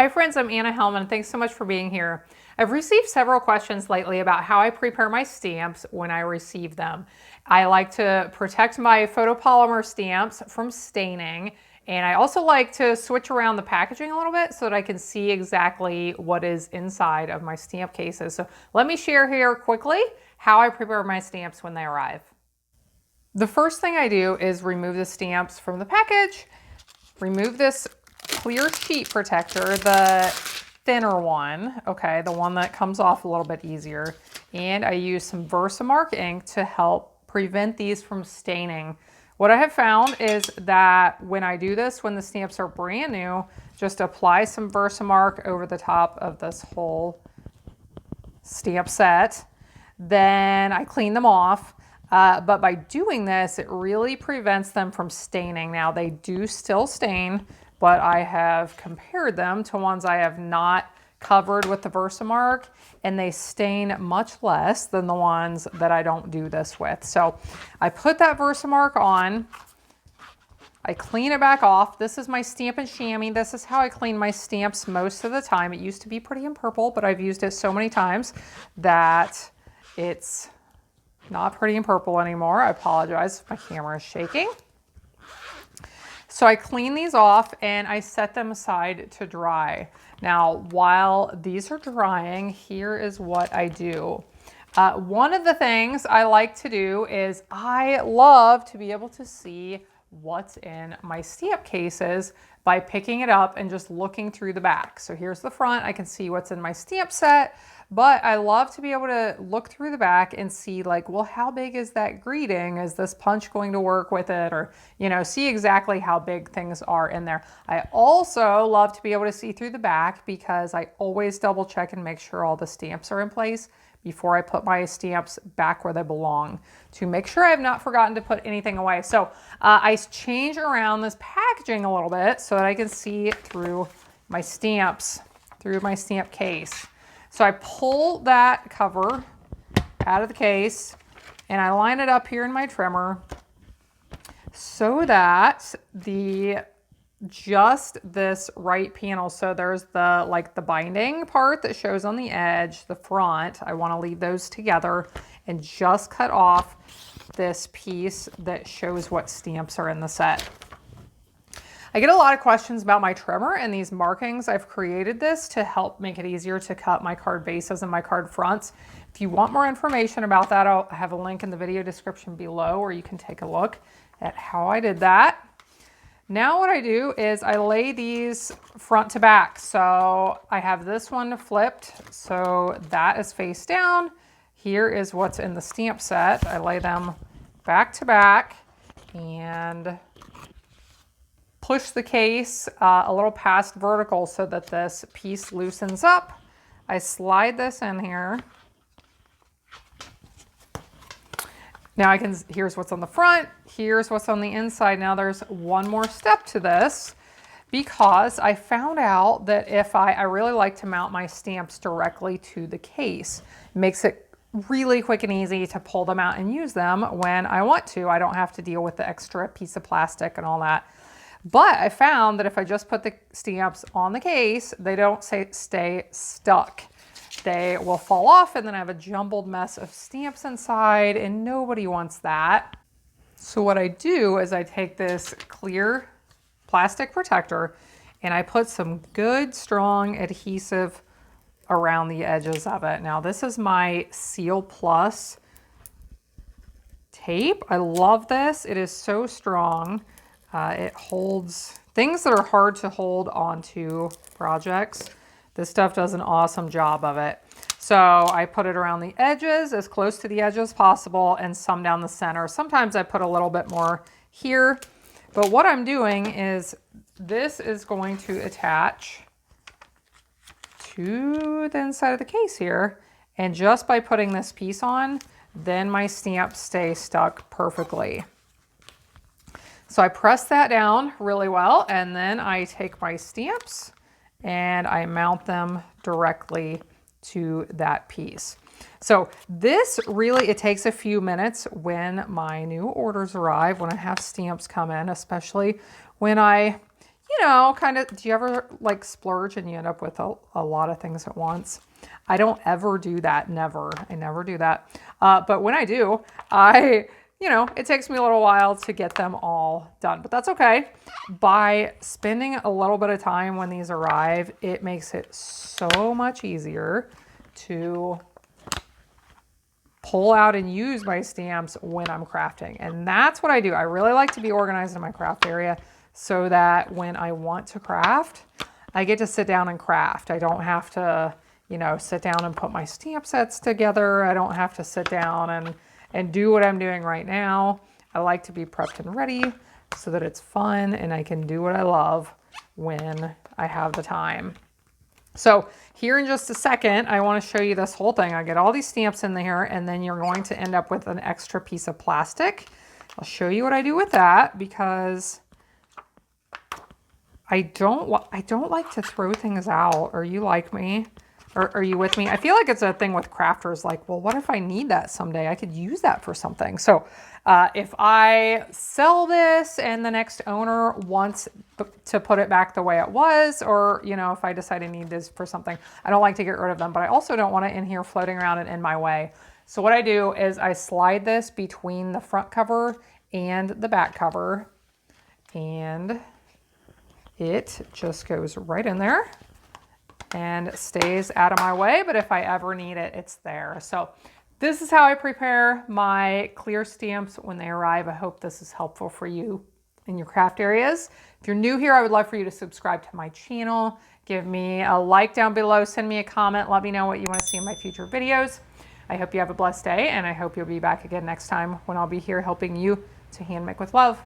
Hi friends, I'm Anna Helman. Thanks so much for being here. I've received several questions lately about how I prepare my stamps when I receive them. I like to protect my photopolymer stamps from staining, and I also like to switch around the packaging a little bit so that I can see exactly what is inside of my stamp cases. So let me share here quickly how I prepare my stamps when they arrive. The first thing I do is remove the stamps from the package, remove this clear sheet protector, the thinner one, okay, the one that comes off a little bit easier. And I use some Versamark ink to help prevent these from staining. What I have found is that when I do this, when the stamps are brand new, just apply some Versamark over the top of this whole stamp set. Then I clean them off. But by doing this, it really prevents them from staining. Now, they do still stain, but I have compared them to ones I have not covered with the Versamark, and they stain much less than the ones that I don't do this with. So I put that Versamark on, I clean it back off. This is my Stampin' Chamois. This is how I clean my stamps most of the time. It used to be pretty in purple, but I've used it so many times that it's not pretty in purple anymore. I apologize if my camera is shaking. So I clean these off and I set them aside to dry. Now, while these are drying, here is what I do. One of the things I like to do is I love to be able to see what's in my stamp cases by picking it up and just looking through the back. So here's the front. I can see what's in my stamp set, but I love to be able to look through the back and see, like, well, how big is that greeting? Is this punch going to work with it? Or, you know, see exactly how big things are in there. I also love to be able to see through the back because I always double check and make sure all the stamps are in place before I put my stamps back where they belong to make sure I have not forgotten to put anything away. So I change around this packaging a little bit so that I can see through my stamps, through my stamp case. So I pull that cover out of the case and I line it up here in my trimmer so that just this right panel, so there's the binding part that shows on the edge, the front, I want to leave those together and just cut off this piece that shows what stamps are in the set. I get a lot of questions about my trimmer and these markings. I've created this to help make it easier to cut my card bases and my card fronts. If you want more information about that, I'll have a link in the video description below where you can take a look at how I did that. Now what I do is I lay these front to back. So I have this one flipped, so that is face down. Here is what's in the stamp set. I lay them back to back and push the case a little past vertical so that this piece loosens up. I slide this in here. Now here's what's on the front, here's what's on the inside. Now there's one more step to this because I found out that if I really like to mount my stamps directly to the case. It makes it really quick and easy to pull them out and use them when I want to. I don't have to deal with the extra piece of plastic and all that. But I found that if I just put the stamps on the case, they don't stay stuck. They will fall off and then I have a jumbled mess of stamps inside and nobody wants that. So what I do is I take this clear plastic protector and I put some good strong adhesive around the edges of it. Now this is my Seal Plus tape. I love this. It is so strong. It holds things that are hard to hold onto projects. This stuff does an awesome job of it. So I put it around the edges, as close to the edge as possible, and some down the center. Sometimes I put a little bit more here. But what I'm doing is this is going to attach to the inside of the case here. And just by putting this piece on, then my stamps stay stuck perfectly. So I press that down really well, and then I take my stamps and I mount them directly to that piece. So this really, it takes a few minutes when my new orders arrive, when I have stamps come in, especially when I, you know, kind of, do you ever like splurge and you end up with a lot of things at once? I don't ever do that. Never. I never do that. But when I do, you know, it takes me a little while to get them all done, but that's okay. By spending a little bit of time when these arrive, it makes it so much easier to pull out and use my stamps when I'm crafting. And that's what I do. I really like to be organized in my craft area so that when I want to craft, I get to sit down and craft. I don't have to, you know, sit down and put my stamp sets together. I don't have to sit down and do what I'm doing right now. I like to be prepped and ready so that it's fun and I can do what I love when I have the time. So here in just a second, I want to show you this whole thing. I get all these stamps in there, and then you're going to end up with an extra piece of plastic. I'll show you what I do with that because I don't like to throw things out. Are you like me? Or are you with me? I feel like it's a thing with crafters, like, well, what if I need that someday? I could use that for something. So if I sell this and the next owner wants to put it back the way it was, or, you know, if I decide I need this for something, I don't like to get rid of them, but I also don't want it in here floating around and in my way. So what I do is I slide this between the front cover and the back cover, and it just goes right in there and stays out of my way, but if I ever need it, it's there. So this is how I prepare my clear stamps when they arrive. I hope this is helpful for you in your craft areas. If you're new here, I would love for you to subscribe to my channel. Give me a like down below, send me a comment, let me know what you want to see in my future videos. I hope you have a blessed day, and I hope you'll be back again next time when I'll be here helping you to hand make with love.